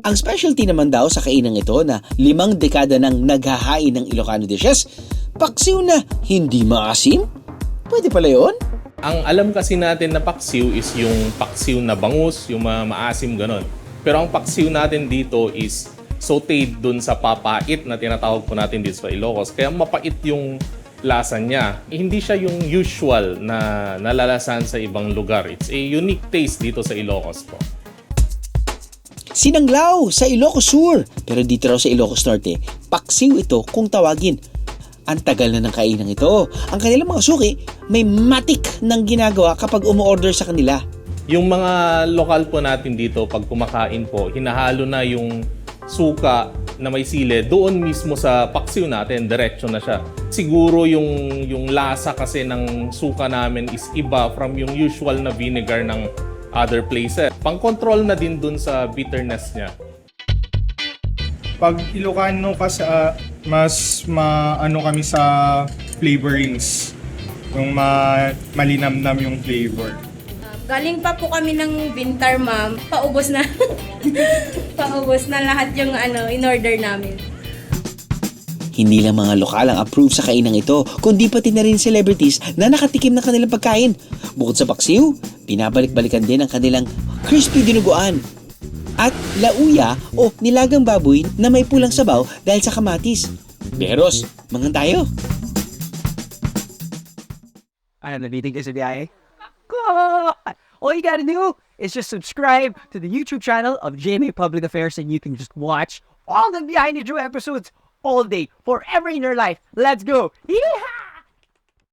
Ang specialty naman daw sa kainang ito na 5 dekada nang naghahain ng Ilocano dishes, paksiw na hindi maasim? Pwede pala yun? Ang alam kasi natin na paksiw is yung paksiw na bangus, yung maasim ganon. Pero ang paksiw natin dito is sauteed dun sa papait na tinatawag po natin dito sa Ilocos. Kaya mapait yung lasa niya. Hindi siya yung usual na nalalasan sa ibang lugar. It's a unique taste dito sa Ilocos po. Sinanglaw sa Ilocos Sur, pero dito raw sa Ilocos Norte, paksiw ito kung tawagin. Ang tagal na ng kainang ito. Ang kanilang mga suki may matik ng ginagawa kapag umu-order sa kanila. Yung mga lokal po natin dito, pag kumakain po, hinahalo na yung suka na may sili doon mismo sa paksiw natin, diretso na siya. Siguro yung lasa kasi ng suka namin is iba from yung usual na vinegar ng other places. Pang-control na din dun sa bitterness niya. Pag Ilocano kasi mas maano kami sa flavorings. Yung malinamnam yung flavor. Galing pa po kami ng Bintar, ma'am. Paubos na. Paubos na lahat yung in-order namin. Hindi lang mga lokal ang approved sa kainang ito, kundi pati na rin celebrities na nakatikim ng kanilang pagkain. Bukod sa paksiw, pinabalik-balikan din ang kanilang crispy dinuguan at lauya o nilagang baboy na may pulang sabaw dahil sa kamatis. Beros, mangan tayo! Ano, nabitig ka sa biyahe? All you gotta do is just subscribe to the YouTube channel of GMA Public Affairs and you can just watch all the Behind the Drew episodes all day, forever in your life. Let's go! Yeehaw!